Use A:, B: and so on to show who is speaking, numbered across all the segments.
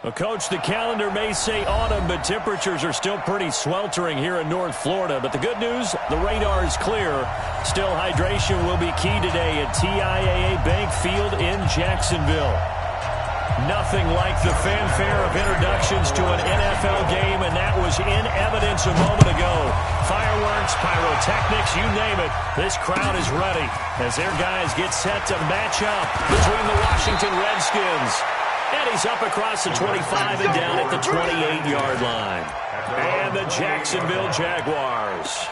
A: Well, Coach, the calendar may say autumn, but temperatures are still pretty sweltering here in North Florida. But the good news, the radar is clear. Still, hydration will be key today at TIAA Bank Field in Jacksonville. Nothing like the fanfare of introductions to an NFL game, and that was in evidence a moment ago. Fireworks, pyrotechnics, you name it. This crowd is ready as their guys get set to match up between the Washington Redskins. And he's up across the 25 and down at the 28-yard line. And the Jacksonville Jaguars.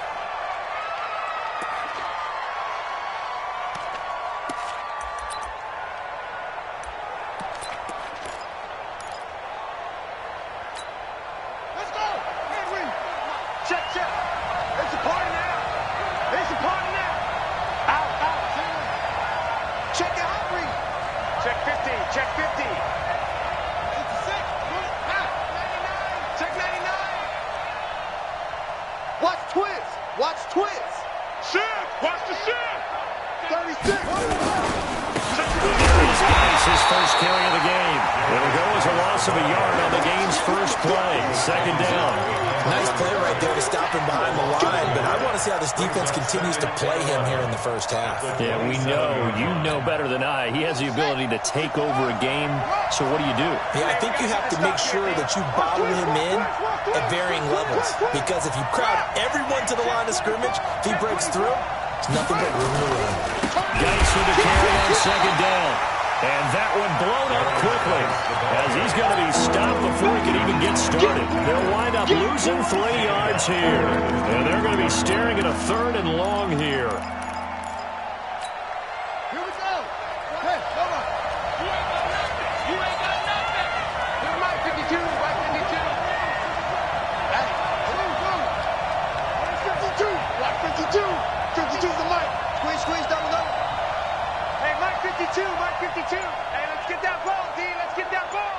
A: His first carry of the game. It'll go as a loss of a yard on the game's first play. Second down.
B: Nice play right there to stop him behind the line, but I want to see how this defense continues to play him here in the first half.
A: Yeah, we know. You know better than I. He has the ability to take over a game, so what do you do?
B: Yeah, I think you have to make sure that you bottle him in at varying levels, because if you crowd everyone to the line of scrimmage, if he breaks through, it's nothing but room to run.
A: Geis with the carry on second down. And that one blown up quickly as he's going to be stopped before he can even get started. They'll wind up losing 3 yards here. And they're going to be staring at a third and long here.
C: Here we go. Hey, come on. You ain't got nothing. You ain't got nothing. Here's Mike 52. Mike 52. Hey, move. Mike 52. Mike 52. 52's the Mike. Squeeze, double. Hey, Mike 52, Mike 52. Hey, let's get that ball, D. Let's get that ball.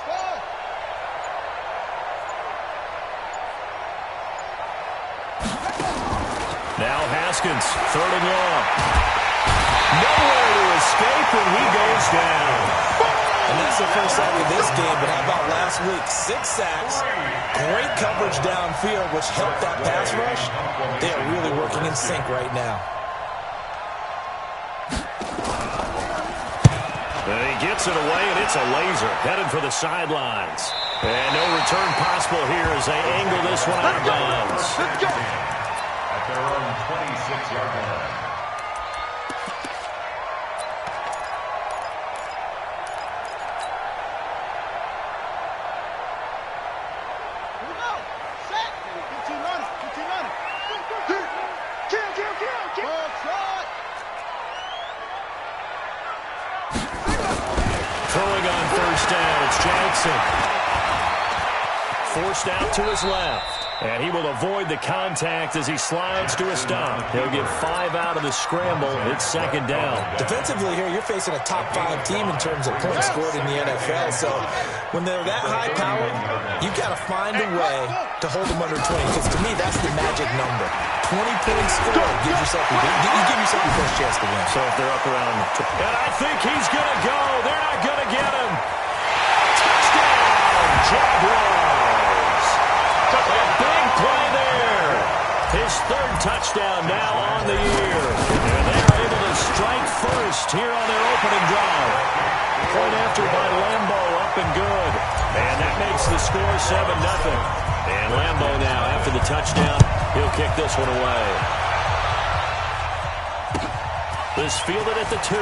C: Ball.
A: Now Haskins, third and long. Nowhere to escape, and he goes down.
B: And that's the first sack of this game, but how about last week? 6 sacks, great coverage downfield, which helped that pass rush. They are really working in sync right now.
A: And he gets it away, and it's a laser headed for the sidelines. And no return possible here as they angle this one out of bounds.
C: Let's go.
D: At their own 26-yard line.
C: Here we go. Set. 15 on it. Kill. Ball shot.
A: Throwing on first down, it's Jackson. Forced out to his left. And he will avoid the contact as he slides to a stop. He'll get 5 out of the scramble. It's second down.
B: Defensively here, you're facing a top 5 team in terms of points scored in the NFL. So when they're that high-powered, you got to find a way to hold them under 20. Because to me, that's the magic number. 20 points scored gives yourself you give yourself your best chance to win.
A: So if they're up around, and I think he's going to go. They're not going to get him. Touchdown, Jaguars. A big play there. His third touchdown now on the year. And they are able to strike first here on their opening drive. Point after by Lambo, up and good. And that makes the score 7-0. And Lambo now, after the touchdown, he'll kick this one away. This fielded at the 2.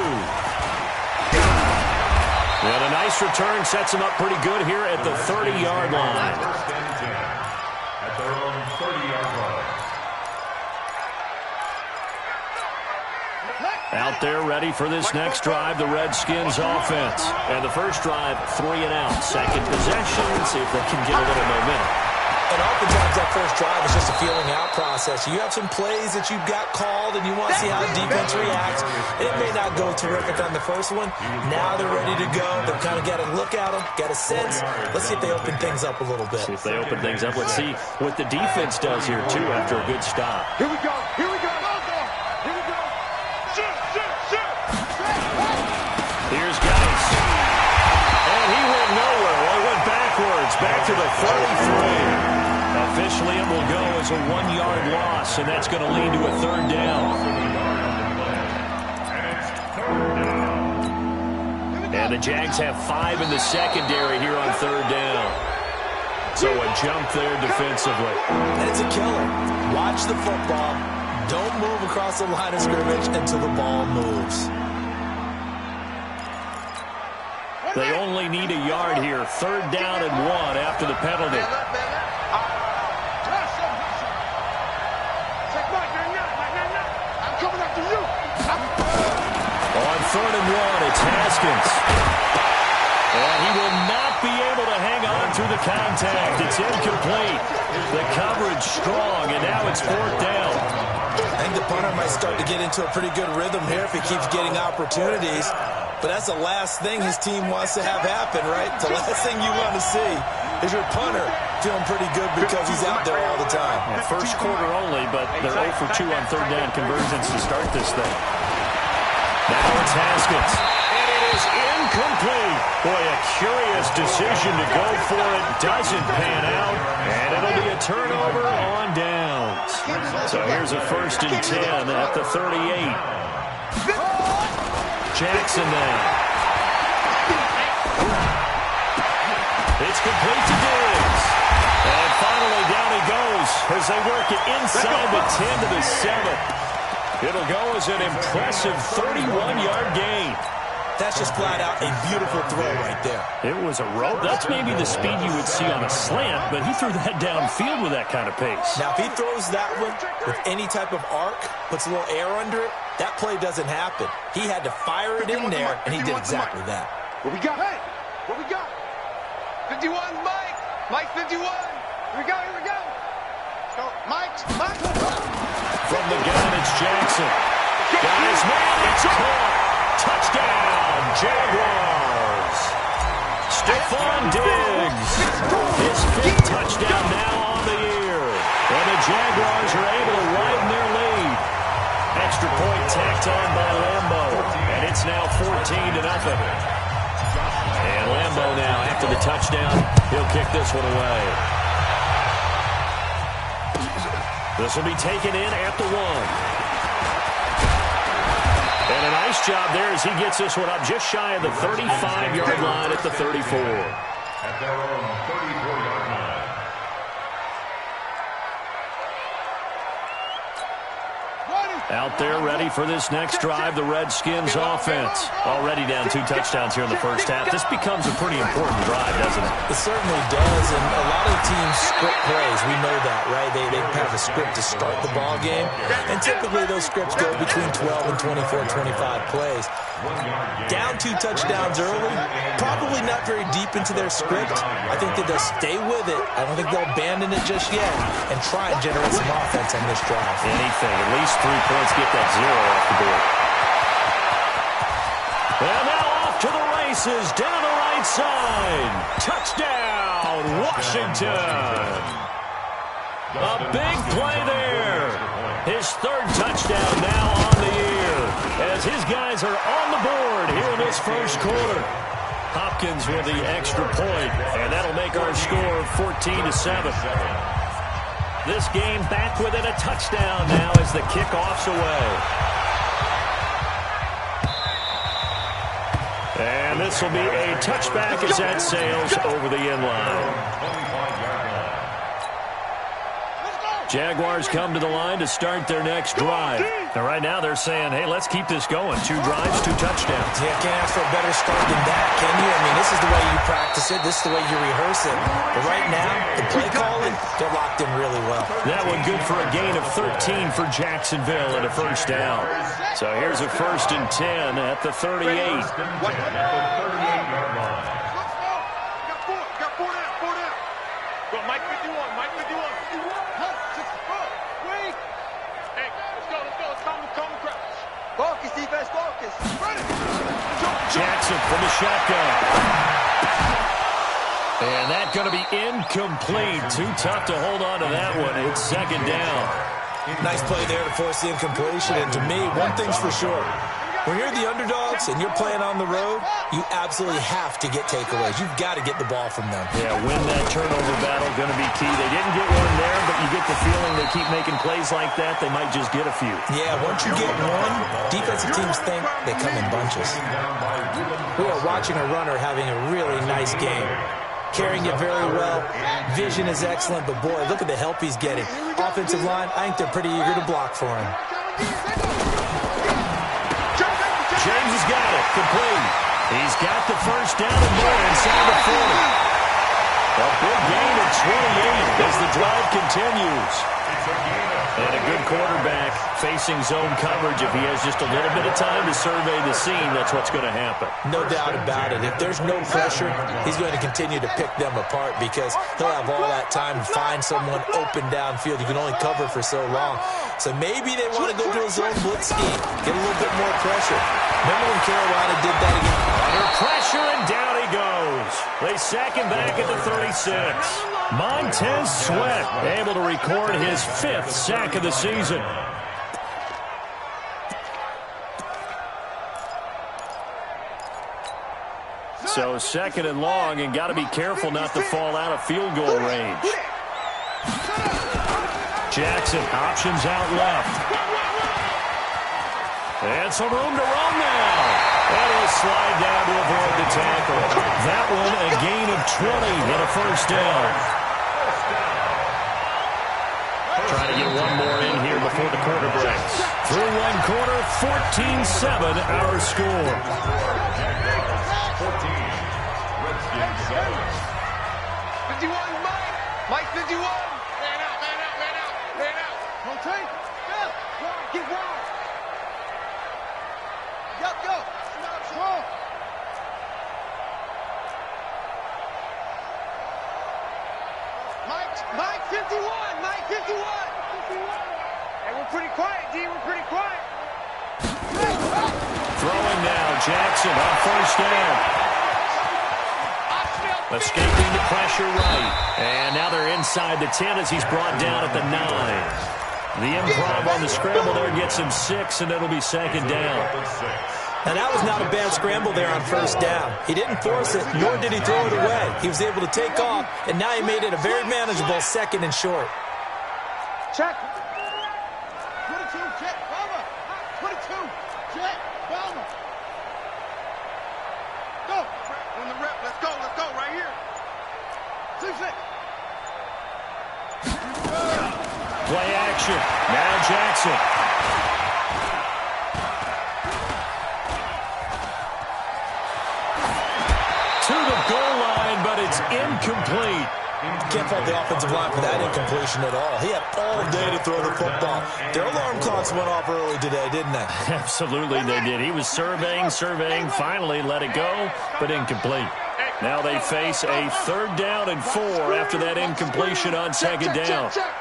A: And a nice return sets him up pretty good here at the 30-yard line.
D: At their own 30-yard line.
A: Out there ready for this next drive, the Redskins offense. And the first drive, 3 and out. Second possession, see if they can get a little momentum.
B: And oftentimes that first drive is just a feeling out process. You have some plays that you've got called and you want to see how the defense reacts. It may not go terrific on the first one. Now they're ready to go. They've kind of got to look at them, got a sense. Let's see if they open things up a little bit.
A: See if they open things up. Let's see what the defense does here, too, after a good stop.
C: Here we go. Here we go.
A: Here's Geis. And he went nowhere. Well, he went back that will go as a 1-yard loss, and that's going to lead to a third down. And the Jags have 5 in the secondary here on third down. So a jump there defensively.
B: And it's a killer. Watch the football. Don't move across the line of scrimmage until the ball moves.
A: They only need a yard here. Third down and 1 after the penalty.
C: I'm coming after you.
A: On third and 1, it's Haskins. And he will not be able to hang on through the contact. It's incomplete. The coverage strong, and now it's fourth down.
B: I think the punter might start to get into a pretty good rhythm here if he keeps getting opportunities. But that's the last thing his team wants to have happen, right? The last thing you want to see is your punter feeling pretty good because he's out there all the time.
A: Yeah, first quarter only, but they're 0 for 2 on third down conversions to start this thing. Now it's Haskins. And it is incomplete. Boy, a curious decision to go for it. Doesn't pan out. And it'll be a turnover on downs. So here's a 1st and 10 at the 38. Jackson now. It's complete to Diggs. And finally down he goes as they work it inside the 10 to the 7. It'll go as an impressive 31-yard gain.
B: That's just flat out a beautiful throw right there.
A: It was a rope. That's maybe the speed you would see on a slant, but he threw that downfield with that kind of pace.
B: Now, if he throws that one with any type of arc, puts a little air under it, that play doesn't happen. He had to fire it in there, and he did exactly that.
C: What we got? Hey, what we got? 51, Mike. Mike 51. Here we go, here we go. Let's go. Mike.
A: From the gun, it's Jackson. Got his man, it's caught. Touchdown, Jaguars. Stephon Diggs. His 5th touchdown now on the year. And the Jaguars are able to widen their lead. Extra point tacked on by Lambo. And it's now 14-0. And Lambo now, after the touchdown, he'll kick this one away. This will be taken in at the 1. And a nice job there as he gets this one up just shy of the 35-yard line at the 34.
D: At their own 34-yard line.
A: Out there ready for this next drive, the Redskins offense. Already down 2 touchdowns here in the first half. This becomes a pretty important drive, doesn't it?
B: It certainly does, and a lot of teams script plays. We know that, right? They have a script to start the ball game, and typically those scripts go between 12 and 24, 25 plays. Down 2 touchdowns early, probably not very deep into their script. I think that they'll stay with it. I don't think they'll abandon it just yet and try and generate some offense on this drive.
A: Anything, at least 3 points, get that 0 off the board. And now off to the races, down the right side. Touchdown, Washington. A big play there. His 3rd touchdown now on the year as his guys are on the board here in this first quarter. Hopkins with the extra point, and that'll make our score 14-7. This game back within a touchdown now as the kickoff's away. And this will be a touchback as that sails over the end line. Jaguars come to the line to start their next drive. And right now they're saying, hey, let's keep this going. 2 drives, 2 touchdowns.
B: Yeah, can't ask for a better start than that, can you? I mean, this is the way you practice it. This is the way you rehearse it. But right now, the play calling, they're locked in really well.
A: That one good for a gain of 13 for Jacksonville and a first down. So here's a 1st and 10 at the 38.
C: Focus, defense, focus.
A: Jackson from the shotgun. And that's going to be incomplete. Too tough to hold on to that one. It's 2nd down.
B: Nice play there to force the incompletion. And to me, one thing's for sure. When you're the underdogs and you're playing on the road, you absolutely have to get takeaways. You've got to get the ball from them.
A: Yeah, win that turnover battle, going to be key. They didn't get one there, but you get the feeling they keep making plays like that, they might just get a few.
B: Yeah, once you get one, defensive teams think they come in bunches. We are watching a runner having a really nice game. Carrying it very well. Vision is excellent, but boy, look at the help he's getting. Offensive line, I think they're pretty eager to block for him.
A: James has got it. Complete. He's got the first down and more inside the 40. A big gain of 28 as the drive continues. And a good quarterback facing zone coverage. If he has just a little bit of time to survey the scene, that's what's going to happen.
B: No doubt about it. If there's no pressure, he's going to continue to pick them apart because he'll have all that time to find someone open downfield. You can only cover for so long. So maybe they want to go to a zone blitz scheme, get a little bit more pressure. Remember when Carolina did that again?
A: Under pressure, and down he goes. They sack him back at the 36. Montez Sweat able to record his 5th sack of the season. So 2nd and long, and got to be careful not to fall out of field goal range. Jackson, options out left. And some room to run now. And he'll slide down to avoid the tackle. That one a gain of 20 and a first down. Trying to get one more in here before the quarter breaks. Through one quarter, 14-7 our score.
D: 14. Redskins 7.
C: 51, Mike 51. Man out, man out, man out, man out. Don't take. Go. Keep going. Go. Strong. Mike 51. Mike 51. Hey, we're pretty quiet, D. We're pretty quiet.
A: Throwing now, Jackson on first down. Escaping the pressure right. And now they're inside the 10 as he's brought down at the 9. The improv on the scramble there gets him 6, and it'll be 2nd down.
B: Now, that was not a bad scramble there on first down. He didn't force it, nor did he throw it away. He was able to take off, and now he made it a very manageable 2nd and short.
C: Check. 22, check. Bomber. 22, check. Bomber. Go. On the rep. Let's go. Right here. 2-6.
A: Play action. Now Jackson. To the goal line, but it's incomplete.
B: Can't fault the offensive line for that incompletion at all. He had all day to throw the football. Their alarm clocks went off early today, didn't they?
A: Absolutely they did. He was surveying, finally let it go, but incomplete. Now they face a 3rd down and 4 after that incompletion on 2nd down.
C: Check.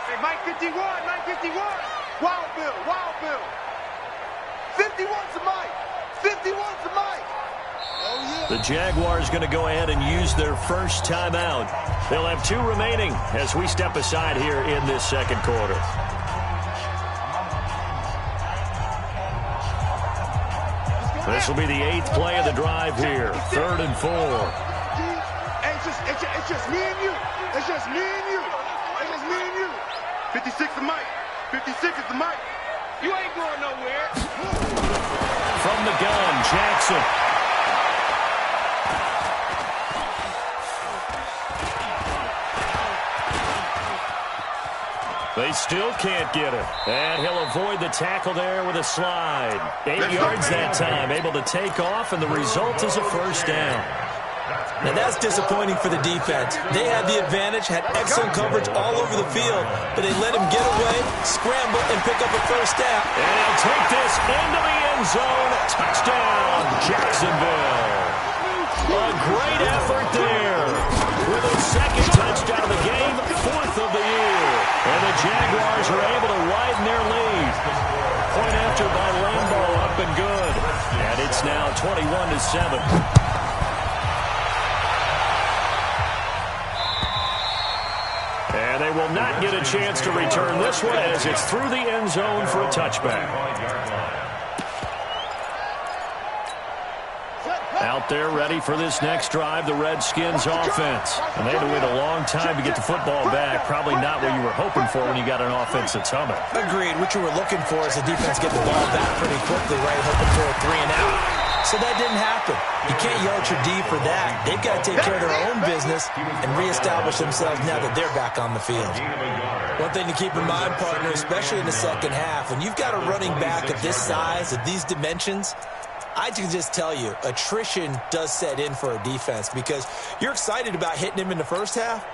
C: Hey, Mike 51. Wild Bill. 51's the Mike. 51's the Mike. Oh, yeah.
A: The Jaguars going to go ahead and use their first timeout. They'll have 2 remaining as we step aside here in this 2nd quarter. This will be the 8th play of the drive here. 3rd and 4.
C: It's just me and you. It's just me and you. 56 is Mike. 56 is the Mike. You ain't going nowhere.
A: From the gun, Jackson. They still can't get it. And he'll avoid the tackle there with a slide. 8 yards that time, able to take off, and the result is a first down.
B: Now, that's disappointing for the defense. They had the advantage, had excellent coverage all over the field, but they let him get away, scramble, and pick up a first down.
A: And he'll take this into the end zone. Touchdown, Jacksonville. A great effort there. With a 2nd touchdown of the game, 4th of the year. And the Jaguars are able to widen their lead. Point after by Lambeau, up and good. And it's now 21-7. And they will not get a chance to return this one as it's through the end zone for a touchback. out there ready for this next drive, the Redskins offense. And they had to wait a long time to get the football back. Probably not what you were hoping for when you got an offense that's humming.
B: Agreed. What you were looking for is the defense get the ball back pretty quickly, right? Hoping for a 3 and out. So that didn't happen. You can't yell at your D for that. They've got to take care of their own business and reestablish themselves now that they're back on the field. One thing to keep in mind, partner, especially in the second half, when you've got a running back of this size, of these dimensions, I can just tell you, attrition does set in for a defense because you're excited about hitting him in the first half.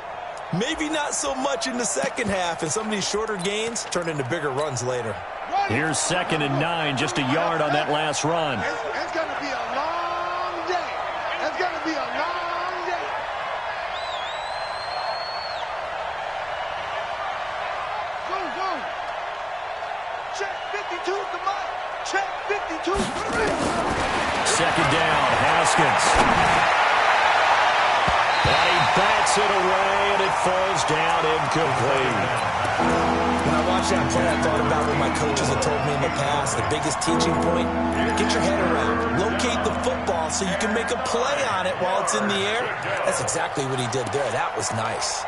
B: Maybe not so much in the second half, and some of these shorter gains turn into bigger runs later.
A: Here's 2nd and 9, just a yard on that last run.
C: It's going to be a long day. It's going to be a long day. Go. Check 52, come on. Check 52.
A: 2nd down, Haskins. And he bats it away, and it falls down incomplete.
B: When I watched that play, I thought about what my coaches had told me in the past. The biggest teaching point, get your head around. Locate the football so you can make a play on it while it's in the air. That's exactly what he did there. That was nice.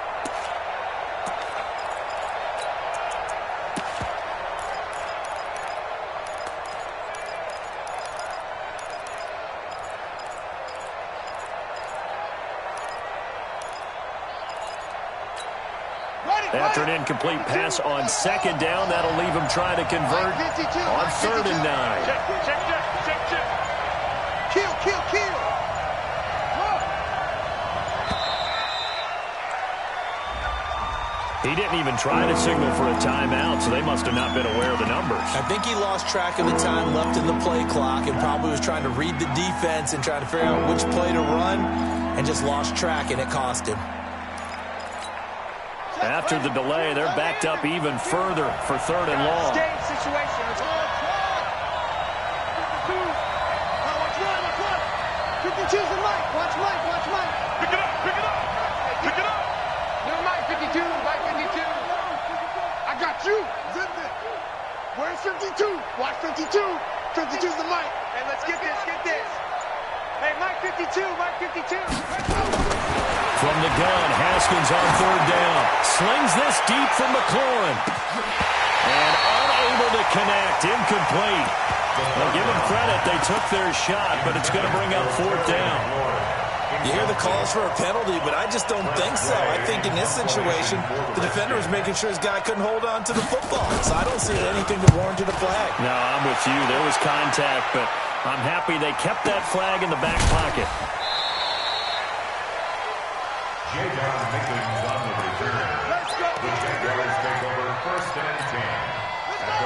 A: After an incomplete pass on 2nd down, that'll leave him trying to convert on 3rd and 9.
C: Check. Kill.
A: He didn't even try to signal for a timeout, so they must have not been aware of the numbers.
B: I think he lost track of the time left in the play clock and probably was trying to read the defense and trying to figure out which play to run and just lost track, and it cost him.
A: After the delay, they're backed up even further for 3rd and long.
C: Game situation. Let's go. 52's the Mike. Watch Mike. Pick it up. You're Mike 52. Mike 52. I got you. Where's 52? Watch 52. 52's the Mike. Hey, let's get this. Hey, Mike 52.
A: From the gun, Haskins on 3rd down. Slings this deep from McLaurin. And unable to connect. Incomplete. Well, give them credit. They took their shot, but it's going to bring up 4th down.
B: You hear the calls for a penalty, but I just don't think so. I think in this situation, the defender was making sure his guy couldn't hold on to the football. So I don't see anything to warrant a flag.
A: No, I'm with you. There was contact, but I'm happy they kept that flag in the back pocket.
D: Mickens on the return. The Jaguars take over 1st and 10.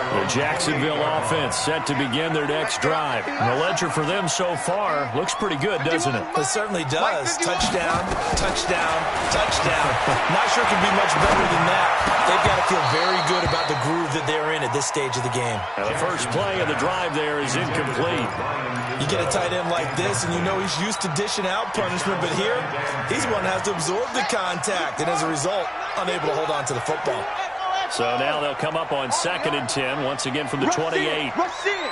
A: The Jacksonville offense set to begin their next drive. And the ledger for them so far looks pretty good, doesn't it?
B: It certainly does. Touchdown. Not sure it can be much better than that. They've got to feel very good about the groove that they're in at this stage of the game.
A: Now the first play of the drive there is incomplete.
B: You get a tight end like this, and you know he's used to dishing out punishment, but here, he's the one that has to absorb the contact, and as a result, unable to hold on to the football.
A: So now they'll come up on 2nd and 10, once again from the 28.
C: Rush in.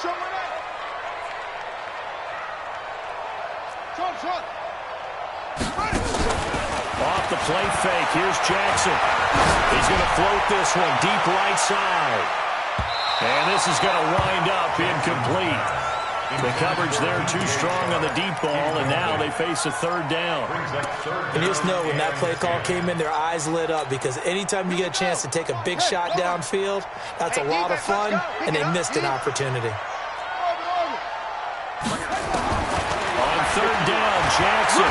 C: Show me that. Short.
A: Off the play fake, here's Jackson. He's going to float this one deep right side. And this is going to wind up incomplete. The coverage there too strong on the deep ball, and now they face a 3rd down.
B: And you just know when that play call came in, their eyes lit up because anytime you get a chance to take a big shot downfield, that's a lot of fun, and they missed an opportunity.
A: On 3rd down, Jackson.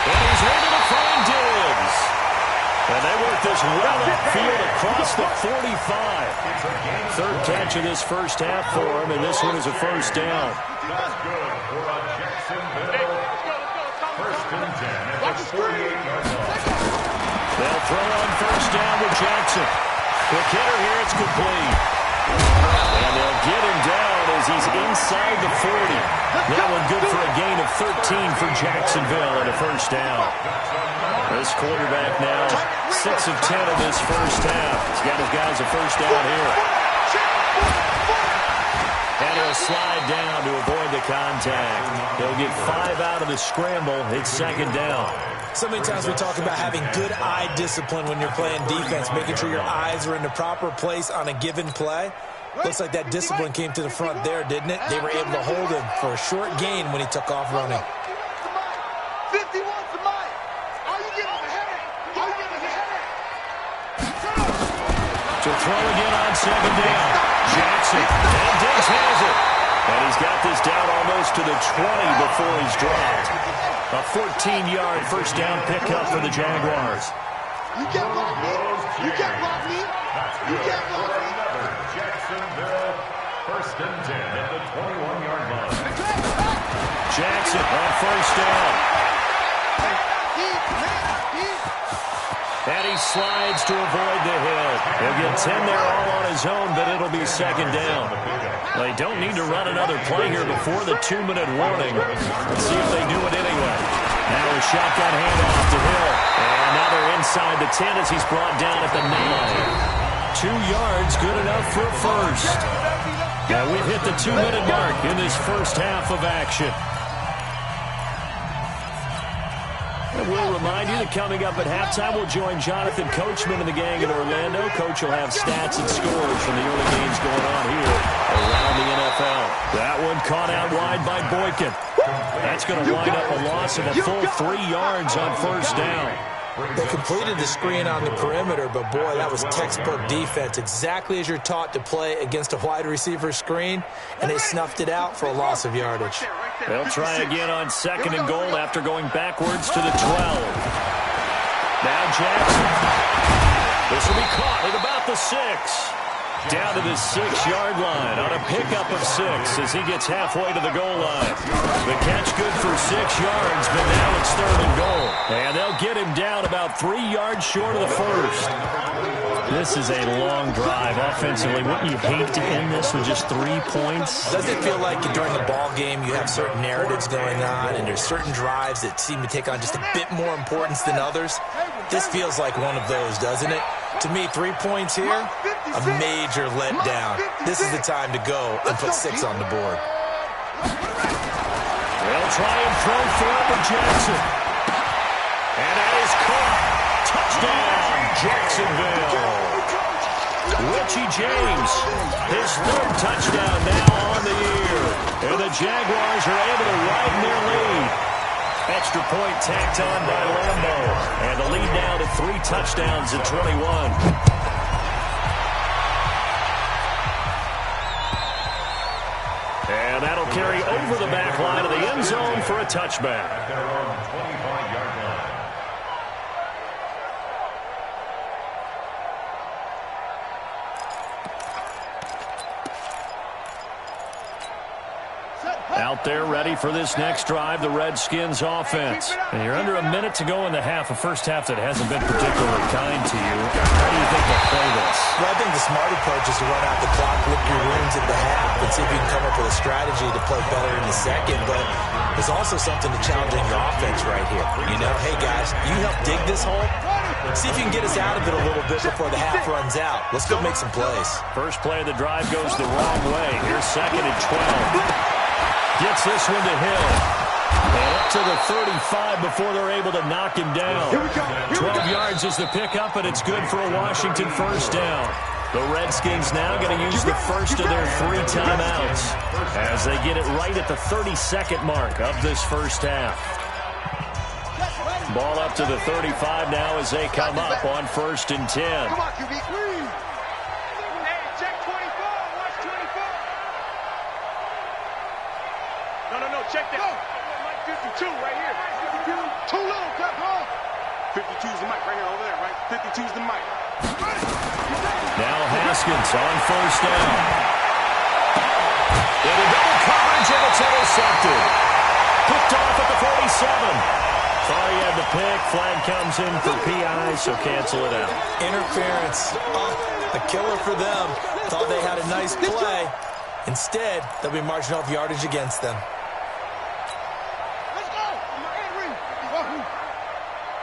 A: And he's ready to find Diggs. And they work this well upfield across the 45. 3rd catch of this first half for him, and this one is a 1st down.
D: That's good for a Jacksonville 1st and 10 at the 48-yard line.
A: They'll throw on 1st down with Jackson. Quick hitter here, it's complete. And they'll get him down as he's inside the 40. That one good for a gain of 13 for Jacksonville and a 1st down. This quarterback now 6 of 10 in this first half. He's got his guys a 1st down here. And he'll slide down to avoid the contact. He'll get 5 out of the scramble. It's second down.
B: So many times we talk about having good eye discipline when you're playing defense, making sure your eyes are in the proper place on a given play. Looks like that discipline came to the front there, didn't it? They were able to hold him for a short gain when he took off running.
C: 51 to Mike. Are you getting a headache? Are you getting a headache?
A: To throw again on second down. Jackson. And Diggs has it. And he's got this down almost to the 20 before he's dropped. A 14-yard first down pickup for the Jaguars.
C: You can't block me. You can't block me. You can't block me.
D: Jacksonville, first and 10 at the 21-yard line.
A: Jackson on first down. And he slides to avoid the hit. He'll get 10 there all on his own, but it'll be second down. They don't need to run another play here before the 2-minute warning. Let's see if they do it anyway. Now a shotgun handoff to Hill. And now they're inside the 10 as he's brought down at the 9. 2 yards, good enough for a first. Now we've hit the 2-minute mark in this first half of action. And we'll remind you that coming up at halftime, we'll join Jonathan Coachman and the gang in Orlando. Coach will have stats and scores from the early games going on here around the NFL. That one caught out wide by Boykin. That's going to wind up a loss of a full 3 yards on first down.
B: They completed the screen on the perimeter, but boy, that was textbook defense, exactly as you're taught to play against a wide receiver screen, and they snuffed it out for a loss of yardage.
A: They'll try again on second and goal after going backwards to the 12. Now Jackson. This will be caught at about the 6. Down to the 6-yard line on a pickup of 6 as he gets halfway to the goal line. The catch good for 6 yards, but now it's third and goal. And they'll get him down about 3 yards short of the first. This is a long drive offensively. Wouldn't you hate to end this with just 3 points?
B: Doesn't it feel like during the ball game you have certain narratives going on and there's certain drives that seem to take on just a bit more importance than others? This feels like one of those, doesn't it? To me, 3 points here, a major letdown. This is the time to go and put 6 on the board.
A: They'll try and throw for Jackson. And that is caught. Touchdown, Jacksonville. Richie James, his 3rd touchdown now on the year. And the Jaguars are able to widen their lead. Extra point tacked on by Lambo. And the lead now to 3 touchdowns at 21. And that'll carry over the back line of the end zone for a touchback.
D: At their own 25-yard line.
A: Out there ready for this next drive, the Redskins offense. And you're under a minute to go in the half, a first half that hasn't been particularly kind to you. How do you think they'll play this?
B: Well, I think the smart approach is to run out the clock, lick your wounds at the half, and see if you can come up with a strategy to play better in the second. But there's also something to challenging your offense right here. You know, hey, guys, you help dig this hole. See if you can get us out of it a little bit before the half runs out. Let's go make some plays.
A: First play of the drive goes the wrong way. Here's second and 12. Gets this one to Hill. And up to the 35 before they're able to knock him down. 12 yards is the pickup, and it's good for a Washington first down. The Redskins now going to use the first of their 3 timeouts as they get it right at the 32nd mark of this first half. Ball up to the 35 now as they come up on 1st and 10.
C: Come on, QB. Hey, check 24. Watch 24. No, check that. Mike 52 right here. 52. Too little, cut, huh? 52 is the mic right here, over there, right? 52 is the mic.
A: Now Haskins on first down. Into double coverage, and it's intercepted. Picked off at the 47. Thought he had the pick. Flag comes in for PI, so cancel it out.
B: Interference. A killer for them. Thought they had a nice play. Instead, they'll be marching off yardage against them.
C: Let's go.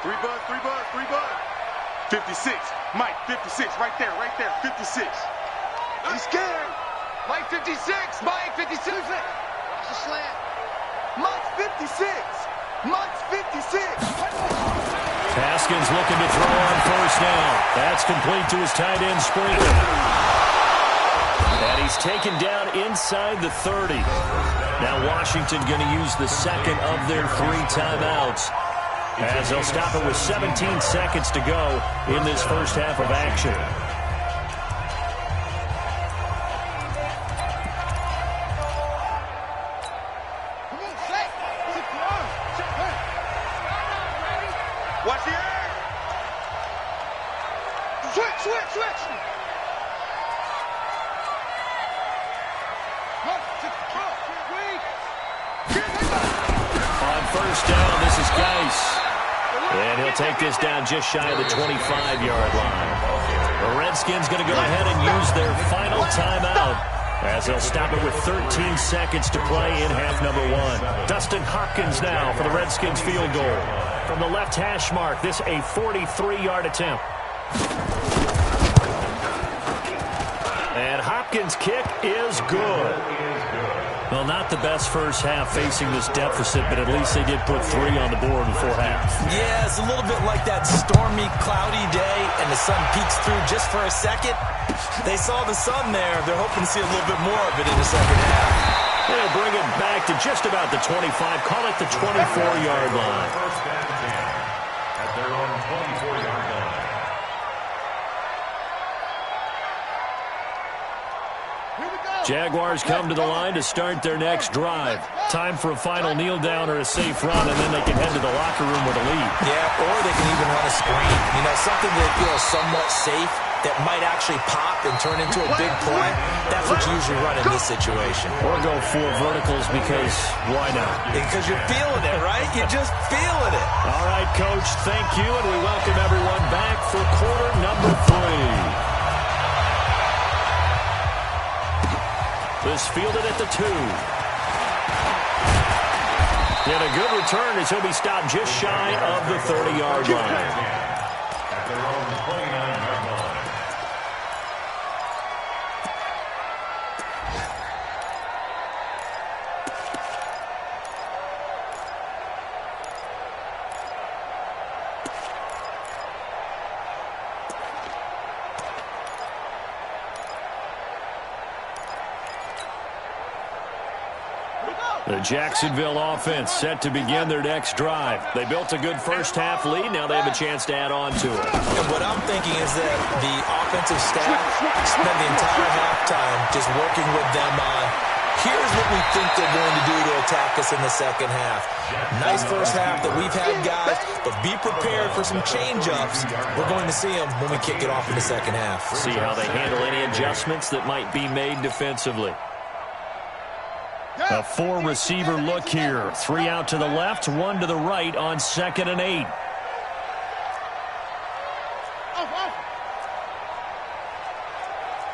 C: 3 bud. 56. Mike, 56. Right there. 56. I'm scared. Mike 56. Mike 56. Watch the slant. Mike 56. Mike 56.
A: Haskins looking to throw on first down. That's complete to his tight end, Sprinkle. And he's taken down inside the 30. Now Washington going to use the second of their 3 timeouts, as they'll stop it with 17 seconds to go in this first half of action.
C: Watch the air. Switch.
A: On first down, this is Geis. And he'll take this down just shy of the 25-yard line. The Redskins going to go ahead and use their final timeout, as they'll stop it with 13 seconds to play in half number 1. Dustin Hopkins now for the Redskins field goal. From the left hash mark, this a 43-yard attempt. And Hopkins' kick is good. Well, not the best first half facing this deficit, but at least they did put 3 on the board before half.
B: Yeah, it's a little bit like that stormy, cloudy day, and the sun peeks through just for a second. They saw the sun there. They're hoping to see a little bit more of it in the second half.
A: They'll bring it back to just about the 25. Call it the 24-yard line.
D: First down and 10 at their own 24-yard line.
A: Jaguars come to the line to start their next drive. Time for a final kneel down or a safe run, and then they can head to the locker room with a lead.
B: Yeah, or they can even run a screen. You know, something that feels somewhat safe that might actually pop and turn into a big play. That's what you usually run in this situation.
A: Or go 4 verticals, because why not?
B: Because you're feeling it, right? You're just feeling it.
A: All right, Coach, thank you, and we welcome everyone back for quarter number 3. This fielded at the 2. And a good return as he'll be stopped just shy of the 30-yard line.
D: At their own 29-yard line.
A: The Jacksonville offense set to begin their next drive. They built a good first half lead. Now they have a chance to add on to it.
B: And what I'm thinking is that the offensive staff spent the entire halftime just working with them on, here's what we think they're going to do to attack us in the second half. Nice first half that we've had, guys, but be prepared for some change-ups. We're going to see them when we kick it off in the second half.
A: See how they handle any adjustments that might be made defensively. A 4-receiver look here. 3 out to the left, 1 to the right on 2nd and 8.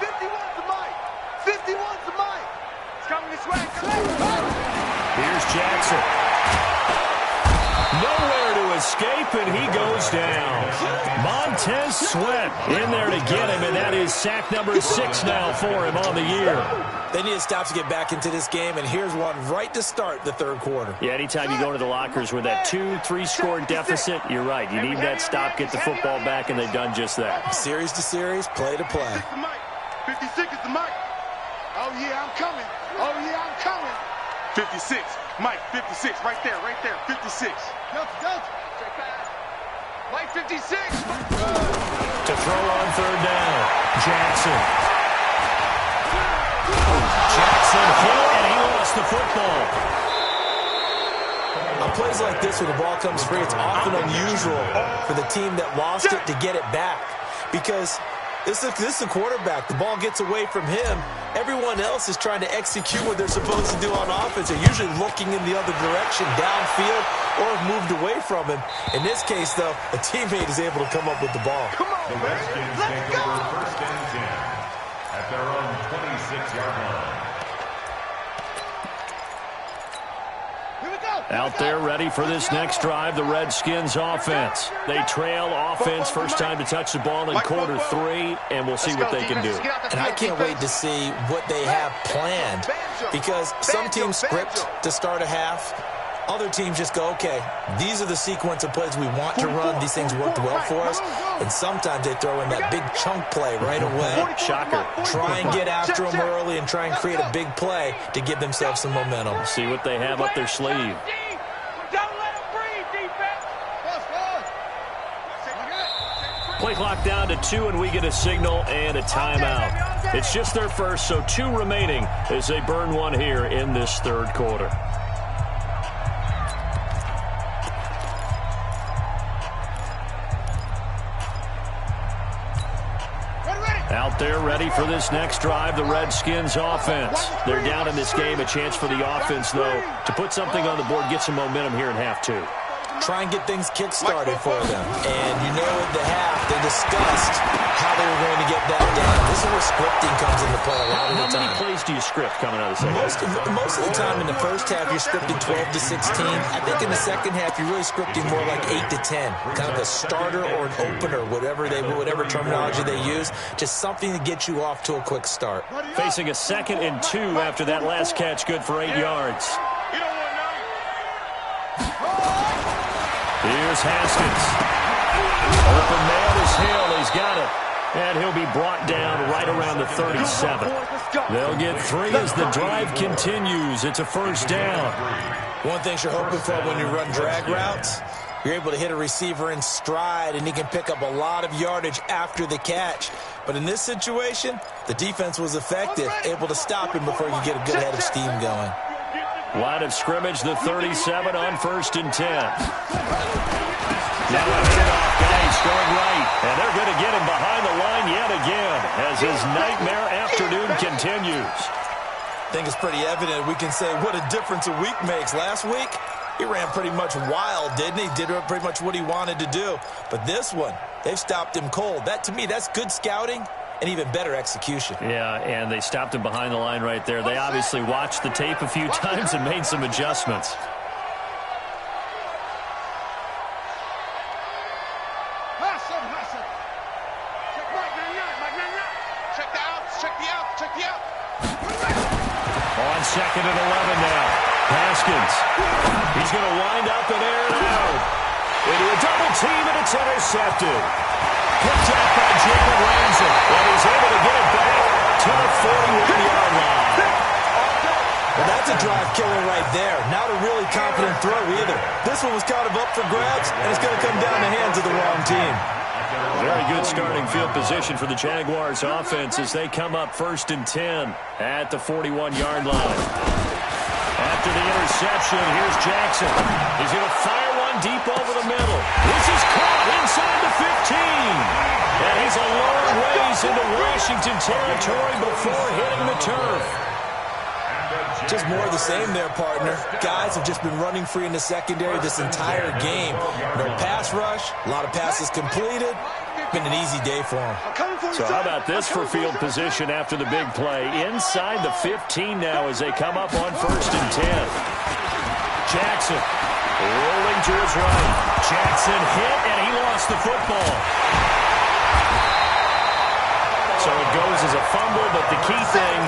C: 51's the Mike. 51's the Mike. It's coming this way.
A: Here's Jackson. Nowhere to escape, and he goes down. Montez Sweat in there to get him, and that is sack number 6 now for him on the year.
B: They need to stop to get back into this game, and here's one right to start the third quarter.
A: Yeah, anytime you go to the lockers with that 2-3 score deficit, you're right. You need that stop, get the football back, and they've done just that.
B: Series to series, play to play.
C: 56 is the Mike. Oh, yeah, I'm coming. Oh, yeah, I'm coming. 56. Mike, 56. Right there, 56. Go. Mike, 56.
A: To throw on 3rd down, Jackson hit, and he lost the football.
B: On plays like this, when the ball comes free, it's often unusual for the team that lost it to get it back. Because this is the quarterback. The ball gets away from him. Everyone else is trying to execute what they're supposed to do on offense. They're usually looking in the other direction, downfield, or have moved away from him. In this case, though, a teammate is able to come up with the ball.
C: Come on,
D: The Redskins take over 1st and 10 at their own 26-yard line.
C: Here we go.
A: Out there ready for this next drive, the Redskins offense. They trail offense first time to touch the ball in quarter 3, and we'll see what they can do.
B: And I can't wait to see what they have planned, because some teams script to start a half. Other teams just go, okay, these are the sequence of plays we want to run. These things worked well for us. And sometimes they throw in that big chunk play right away.
A: Shocker.
B: Try and get after them early and try and create a big play to give themselves some momentum.
A: See what they have up their sleeve.
C: Don't let them breathe, defense.
A: Play clock down to 2, and we get a signal and a timeout. It's just their first, so 2 remaining as they burn one here in this third quarter. Out there ready for this next drive, the Redskins offense. They're down in this game. A chance for the offense, though, to put something on the board, get some momentum here in half 2.
B: Try and get things kick-started for them. And you know at the half, they discussed how they were going to get that done. This is where scripting comes into play a lot of the time.
A: How many plays do you script coming out of the second?
B: Most of the time in the first half, you're scripting 12 to 16. I think in the second half, you're really scripting more like 8 to 10. Kind of a starter or an opener, whatever terminology they use. Just something to get you off to a quick start.
A: Facing a 2nd and 2 after that last catch, good for 8 yards. Here's Haskins. Open man is Hill. He's got it. And he'll be brought down right around the 37. They'll get 3 as the drive continues. It's a first down.
B: One thing you're hoping for when you run drag routes, you're able to hit a receiver in stride, and he can pick up a lot of yardage after the catch. But in this situation, the defense was effective, able to stop him before you get a good head of steam going.
A: Line of scrimmage, the 37 on 1st and 10. Now a handoff, guys going right. And they're going to get him behind the line yet again as his nightmare afternoon continues.
B: I think it's pretty evident. We can say what a difference a week makes. Last week, he ran pretty much wild, didn't he? Did pretty much what he wanted to do. But this one, they've stopped him cold. That, to me, that's good scouting and even better execution.
A: Yeah, and they stopped him behind the line right there. They obviously watched the tape a few times and made some adjustments. On 2nd and 11 now. Haskins. He's going to wind up and air it out. Into a double team, and it's intercepted. Picked up by Jalen Ramsey, and he's able to get it back to the 41-yard line.
B: Well, that's a drive killer right there. Not a really confident throw either. This one was kind of up for grabs, and it's going to come down the hands of the wrong team.
A: Very good starting field position for the Jaguars offense as they come up 1st and 10 at the 41-yard line. After the interception, here's Jackson. He's going to fire one deep over the middle. This is caught inside the 15. And he's a long ways into Washington territory before hitting the turf.
B: Just more of the same there, partner. Guys have just been running free in the secondary this entire game. No pass rush, a lot of passes completed. Been an easy day for them.
A: So how about this for field position after the big play? Inside the 15 now as they come up on 1st and 10. Jackson rolling to his right. Jackson hit, and he lost the football. So it goes as a fumble, but the key thing,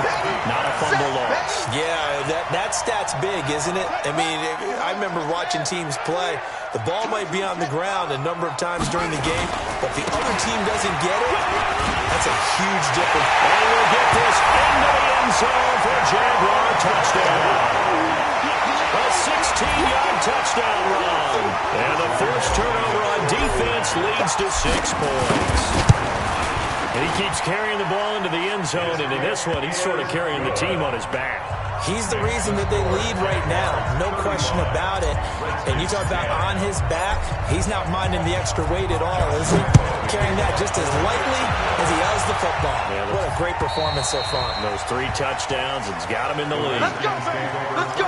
A: not a fumble loss.
B: Yeah, that stat's big, isn't it? I mean, I remember watching teams play. The ball might be on the ground a number of times during the game, but if the other team doesn't get it, that's a huge difference.
A: And we'll get this into the end zone for a Jaguar touchdown. A 16-yard touchdown run. And the first turnover on defense leads to 6 points. And he keeps carrying the ball into the end zone, and in this one, he's sort of carrying the team on his back.
B: He's the reason that they lead right now, no question about it. And you talk about on his back, he's not minding the extra weight at all, is he? Carrying that just as lightly as he does the football. Yeah, what a great performance so far.
A: Those 3 touchdowns, it's got him in the lead.
C: Let's go, man. Let's go.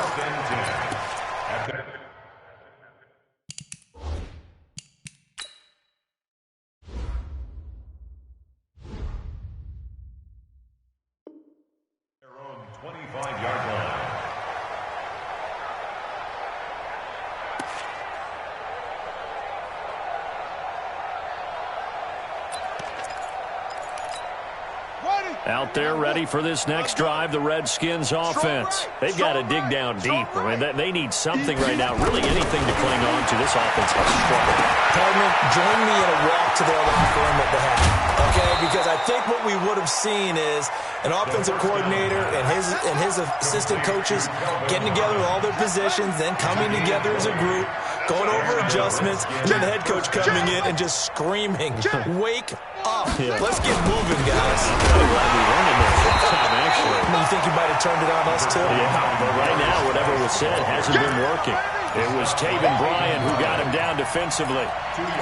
A: Out there ready for this next drive, the Redskins offense. They've got to dig down deep. I mean, they need something right now, really anything to cling on to. This offense has struggled.
B: Partner, join me in a walk to their locker room at the half, okay? Because I think what we would have seen is an offensive coordinator and his assistant coaches getting together with all their positions, then coming together as a group, going over adjustments, and then the head coach coming in and just screaming, "Wake up. Yeah. Let's get moving, guys."
A: I'm glad we learned in there time, actually.
B: You think you might have turned it on us, too?
A: Yeah, but right now, whatever was said hasn't been working. It was Taven Bryan who got him down defensively.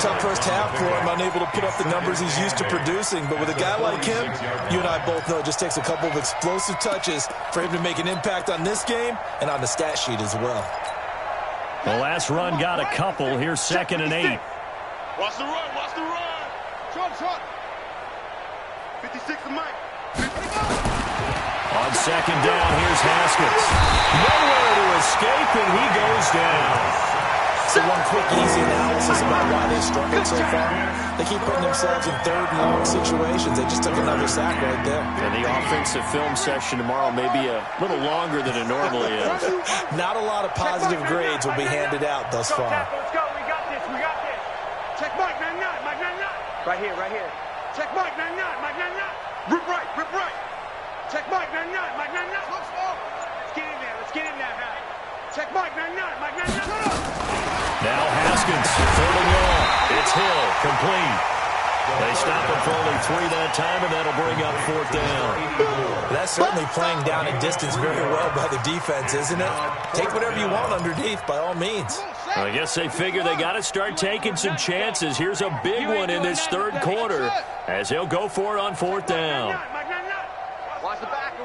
B: Tough first half for him, unable to put up the numbers he's used to producing. But with a guy like him, you and I both know it just takes a couple of explosive touches for him to make an impact on this game and on the stat sheet as well.
A: The last run got a couple. Here's 2nd and 8.
C: Watch the run, watch the run. Short. 56 to Mike.
A: On 2nd down, here's Haskins. Nowhere to escape, and he goes down.
B: So one quick, easy analysis about why they struggled so far. They keep putting themselves in 3rd and long situations. They just took another sack right there.
A: And the offensive film session tomorrow may be a little longer than it normally is.
B: Not a lot of positive grades will be handed out thus far.
C: Let's go. We got this. Check Mike 99. Right here. Check Mike 99. Rip right. Check Mike 99. Let's get in there now. Check Mike 99.
A: Now Haskins, 3rd and long. It's Hill, complete. They stop him for only 3 that time, and that'll bring up 4th down.
B: That's certainly playing down a distance very well by the defense, isn't it? Take whatever you want underneath, by all means.
A: I guess they figure they got to start taking some chances. Here's a big one in this 3rd quarter as he'll go for it on 4th down.
C: Watch the backer.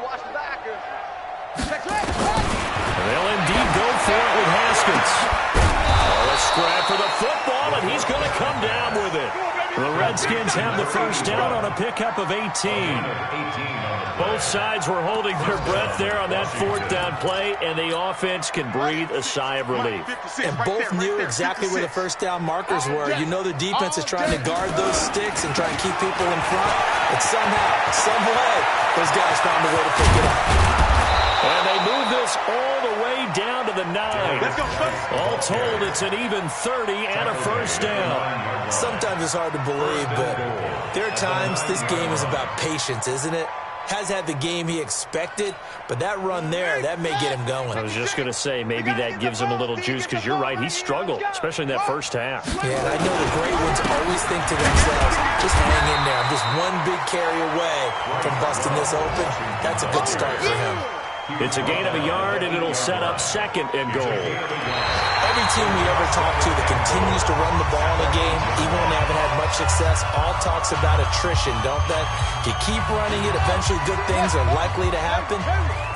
A: They'll indeed go for it with Haskins. A scrap for the football, and he's going to come down with it. The Redskins have the first down on a pickup of 18. Both sides were holding their breath there on that 4th down play, and the offense can breathe a sigh of relief.
B: And both knew exactly where the first down markers were. You know the defense is trying to guard those sticks and try and keep people in front. But somehow, some way, those guys found a way to pick it up.
A: And they move this all the way down to the 9. All told, it's an even 30 and a first down.
B: Sometimes it's hard to believe, but there are times this game is about patience, isn't it? Has had the game he expected, but that run there, that may get him going.
A: I was just going to say, maybe that gives him a little juice, because you're right, he struggled, especially in that first half.
B: Yeah, and I know the great ones always think to themselves, just hang in there. I'm just one big carry away from busting this open. That's a good start for him.
A: It's a gain of a yard, and it'll set up 2nd and goal.
B: Every team we ever talk to that continues to run the ball in a game, even when they haven't had much success, all talks about attrition, don't they? If you keep running it, eventually good things are likely to happen.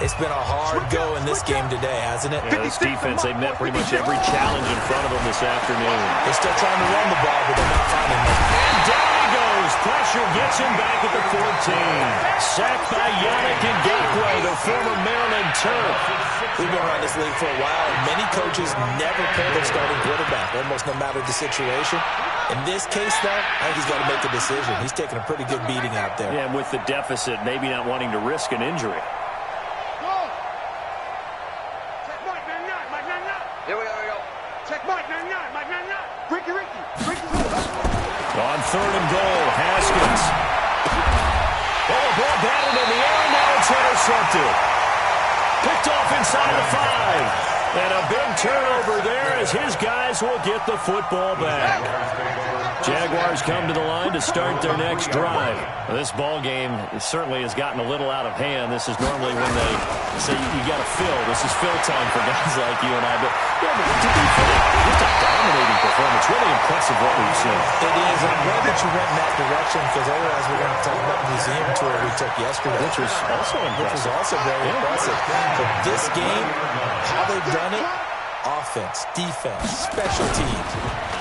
B: It's been a hard go in this game today, hasn't it?
A: Yeah, this defense, they met pretty much every challenge in front of them this afternoon.
B: They're still trying to run the ball, but they're not finding it.
A: And down he goes. Pressure gets him back at the 14. Sacked by Yannick Ngakoue, the former Maryland Terp.
B: We've been around this league for a while, and many coaches never pull their starting quarterback, almost no matter the situation. In this case, though, I think he's got to make a decision. He's taking a pretty good beating out there.
A: Yeah, and with the deficit, maybe not wanting to risk an injury.
C: Here we go. Check Mike 99. Ricky.
A: On 3rd and goal, Haskins. Oh, ball batted in the air, and now it's intercepted. Picked off inside the 5. And a big turnover there as his guys will get the football back. Jaguars come to the line to start their next drive. Well, this ball game certainly has gotten a little out of hand. This is normally when they say you got to fill. This is fill time for guys like you and I. But yeah, but to be fair, just a dominating performance. Really impressive what we've seen.
B: It is. I'm glad that you went in that direction, because otherwise we're going to talk about the museum tour we took yesterday.
A: Which was also impressive.
B: Which was also very impressive. But this game, how they've done it, offense, defense, special teams,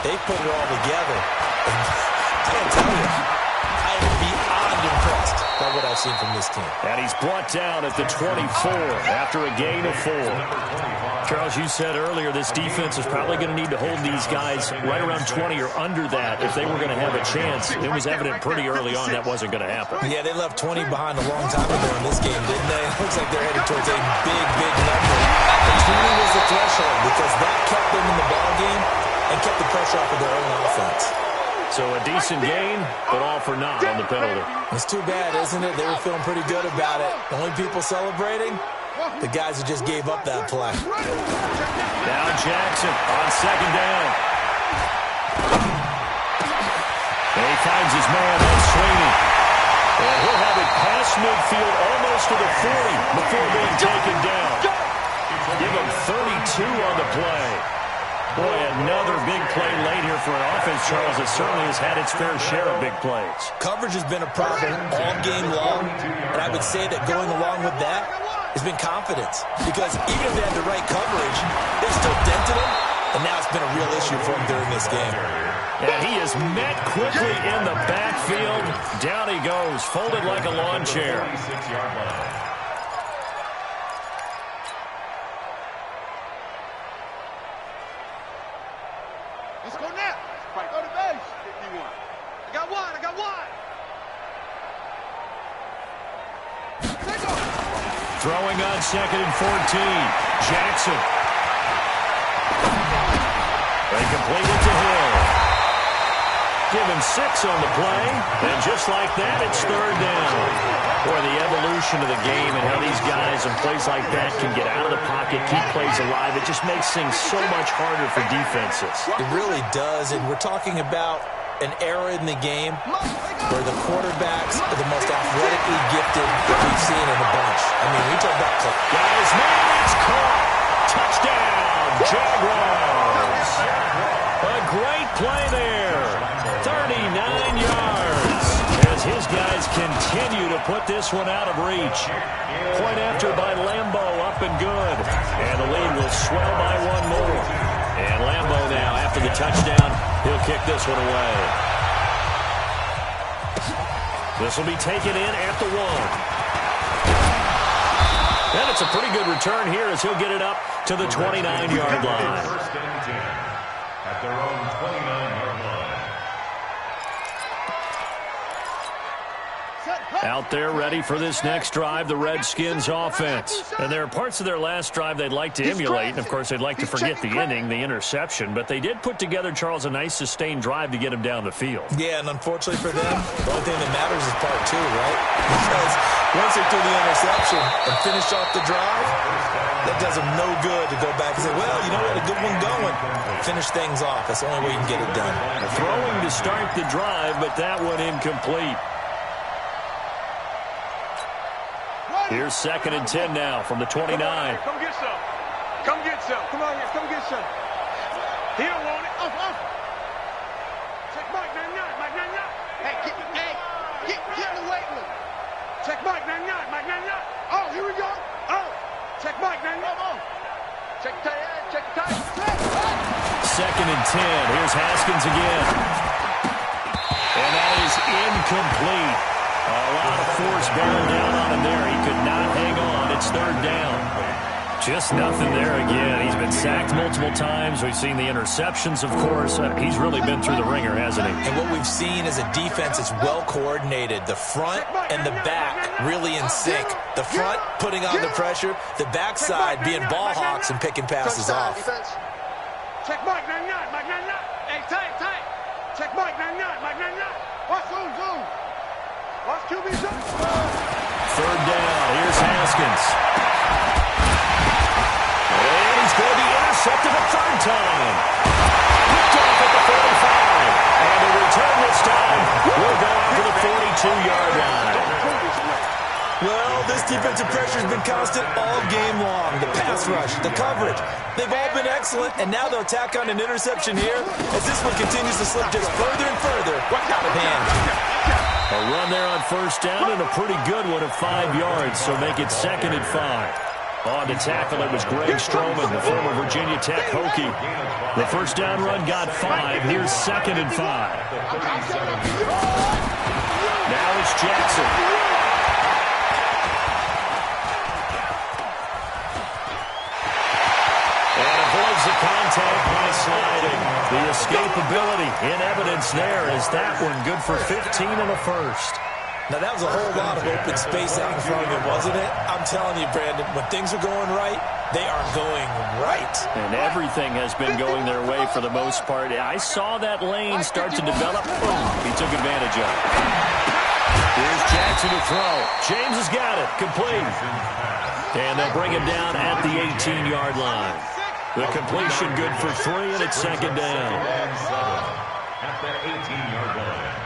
B: they put it all together. And I gotta tell you, I am beyond impressed by love what I've seen from this team.
A: And he's brought down at the 24 after a gain of 4. Charles, you said earlier this defense is probably going to need to hold these guys right around 20 or under that if they were going to have a chance. It was evident pretty early on that wasn't going to happen.
B: Yeah, they left 20 behind a long time ago in this game, didn't they? It looks like they're headed towards a big, big number. The 20 was the threshold because that kept them in the ball game and kept the pressure off of their own offense.
A: So a decent gain, but all for naught on the penalty.
B: It's too bad, isn't it? They were feeling pretty good about it. The only people celebrating, the guys who just gave up that play.
A: Now Jackson on second down. And he finds his man on Sweeney. And he'll have it past midfield almost to the 40 before being taken down. Give him 32 on the play. Boy, another big play late here for an offense, Charles, that certainly has had its fair share of big plays.
B: Coverage has been a problem all game long, and I would say that going along with that has been confidence. Because even if they had the right coverage, they still dented him, and now it's been a real issue for him during this game.
A: And he is met quickly in the backfield. Down he goes, folded like a lawn chair.
C: Let's go now. Go to base. 51. I got one. I got one.
A: Throwing on second and 14. Jackson. They complete it to Hill. Give him 6 on the play. And just like that, it's third down. Boy, the evolution of the game and how these guys in plays like that can get out of the pocket, keep plays alive, it just makes things so much harder for defenses.
B: It really does, and we're talking about an era in the game where the quarterbacks are the most athletically gifted that we've seen in a bunch. I mean, we talk about...
A: Guys, man, it's caught. Touchdown, Jaguars. A great play there. 39 yards as his guys continue to put this one out of reach. Point after by Lambeau, up and good. And the lead will swell by one more. And Lambeau now, after the touchdown, he'll kick this one away. This will be taken in at the 1. And it's a pretty good return here as he'll get it up to the 29-yard line.
D: First and 10 at their own 29-yard line.
A: Out there ready for this next drive, the Redskins offense. And there are parts of their last drive they'd like to emulate. And, of course, they'd like to forget the inning, the interception. But they did put together, Charles, a nice sustained drive to get him down the field.
B: Yeah, and unfortunately for them, the only thing that matters is part 2, right? Because once they threw the interception and finished off the drive, that does them no good to go back and say, well, you know, we had a good one going. Finish things off. That's the only way you can get it done.
A: Throwing to start the drive, but that one incomplete. Here's second and 10 now from the 29.
C: Come get some. Come get some. Come on here. Come get some. He don't want it. Check Mike 99. Mike 99. Hey, get the weight room. Check Mike 99. Mike 99. Oh, here we go. Oh, check Mike 99. Check the tight. Check the tight.
A: Second and 10. Here's Haskins again. And that is incomplete. A lot of force barreled down on him there. He could not hang on. It's third down. Just nothing there again. He's been sacked multiple times. We've seen the interceptions, of course. He's really been through the ringer, hasn't he?
B: And what we've seen is a defense that's well coordinated. The front and the back really in sync. The front putting on the pressure. The backside being ball hawks and picking passes off.
C: Check Mike 99. Mike 99. Hey, tight. Check Mike 99. Mike 99. Watch zoom. Watch QB zoom.
A: Third down. Here's Haskins. And he's going to be intercepted a third time. Picked off at the 45. And the return this time will go out to the 42-yard line.
B: Well, this defensive pressure has been constant all game long. The pass rush, the coverage, they've all been excellent, and now they'll tack on an interception here as this one continues to slip just further and further out of hand.
A: A run there on first down and a pretty good one of 5 yards, so make it second and 5. On to tackle, it was Greg Stroman, the former Virginia Tech Hokie. The first down run got 5. Here's second and 5. Now it's Jackson. yards there as that one good for 15 in the first.
B: Now, that was a whole lot of open space out in front of him, wasn't it? I'm telling you, Brandon, when things are going right, they are going right.
A: And everything has been going their way for the most part. I saw that lane start to develop. Boom, he took advantage of it. Here's Jackson to throw. James has got it. Complete. And they'll bring him down at the 18-yard line. The completion good for 3, and it's second down.
D: At the 18-yard line.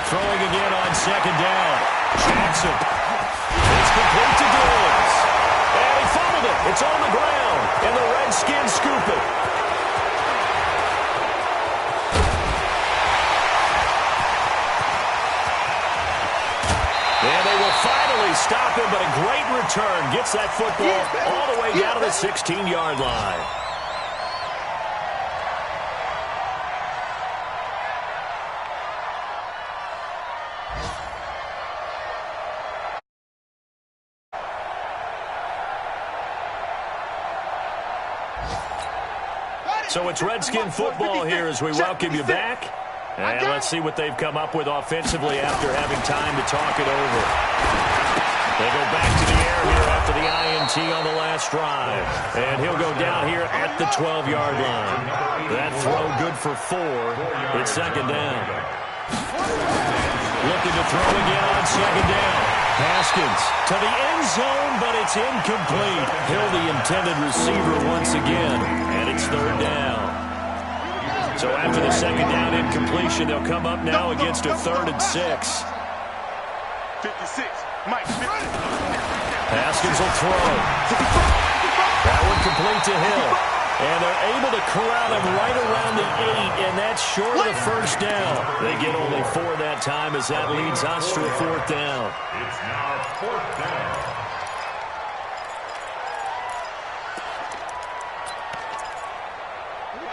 A: Throwing again on second down. Jackson. It's complete to Diggs. And he fumbled it. It's on the ground. And the Redskins scoop it. And they will finally stop him, but a great return. Gets that football all the way down to the 16-yard line. So it's Redskin football here as we welcome you back. And let's see what they've come up with offensively after having time to talk it over. They go back to the air here after the INT on the last drive. And he'll go down here at the 12-yard line. That throw good for 4. It's second down. Looking to throw again on second down. Haskins to the end zone, but it's incomplete. Hill, the intended receiver once again, and it's third down. So after the second down incompletion, they'll come up now against a 3rd and 6.
C: 56, Mike.
A: Haskins will throw. That one complete to Hill. And they're able to corral him right around the 8, and that's short of the first down. They get only 4 that time as that leads us to a 4th down.
D: It's now 4th down.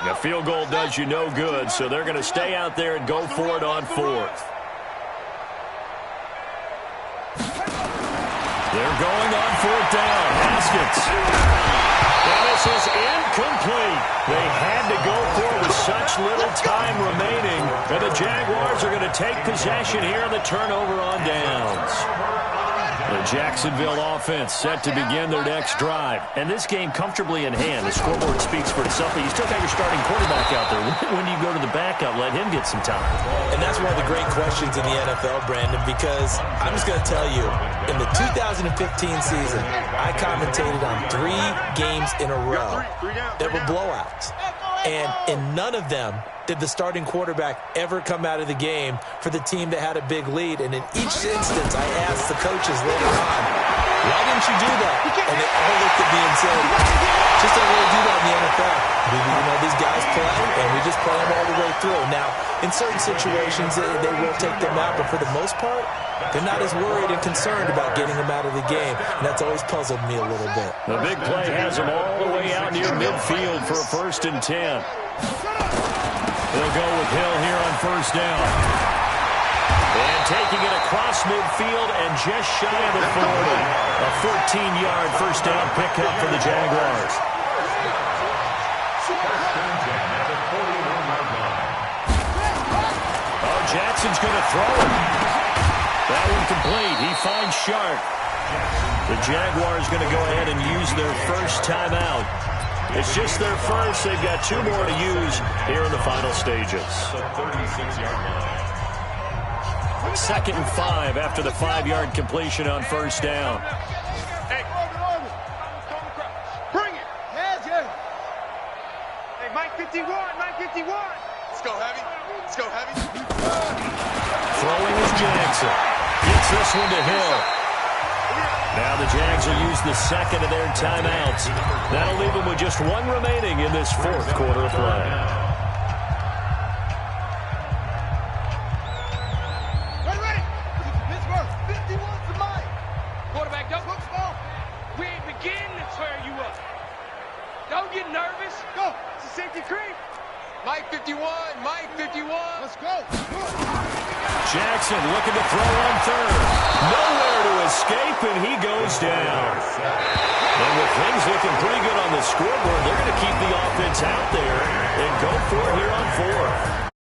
A: The field goal does you no good, so they're going to stay out there and go for it on 4th. They're going on 4th down. Haskins. And this is incomplete. They had to go for it with such little time remaining. And the Jaguars are going to take possession here on the turnover on downs. The Jacksonville offense set to begin their next drive. And this game comfortably in hand. The scoreboard speaks for itself, but you still got your starting quarterback out there. When do you go to the backup? Let him get some time.
B: And that's one of the great questions in the NFL, Brandon, because I'm just going to tell you, in the 2015 season, I commentated on 3 games in a row that were blowouts. And in none of them did the starting quarterback ever come out of the game for the team that had a big lead. And in each instance, I asked the coaches later on, why didn't you do that? And they all looked at me and said, just don't really do that in the NFL. These guys play, and we just play them all the way through. Now, in certain situations, they will take them out, but for the most part, they're not as worried and concerned about getting them out of the game, and that's always puzzled me a little bit.
A: The big play has them all the way out near midfield for a 1st and 10. They'll go with Hill here on 1st down. And taking it across midfield and just shy of the 40. A 14-yard 1st down pickup for the Jaguars. Oh, Jackson's going to throw it. That one complete. He finds Sharp. The Jaguars going to go ahead and use their first timeout. It's just their first. They've got 2 more to use here in the final stages. 2nd and 5 after the 5-yard completion on 1st down.
C: Hey, bring it. Hey, Mike 51, Mike 51. Let's go heavy. Let's go heavy.
A: Throwing is Jackson. Gets this one to Hill. Now the Jags will use the 2nd of their timeouts. That'll leave them with just 1 remaining in this 4th quarter of play.
C: Ready. Pittsburgh, 51 to Mike. Quarterback, don't look small. We ain't beginning to tear you up. Don't get nervous. Go. It's a safety creep. Mike 51, Mike 51. Let's go.
A: Jackson looking to throw on 3rd. Nowhere to escape, and he goes down. And with things looking pretty good on the scoreboard, they're going to keep the offense out there and go for it here on fourth.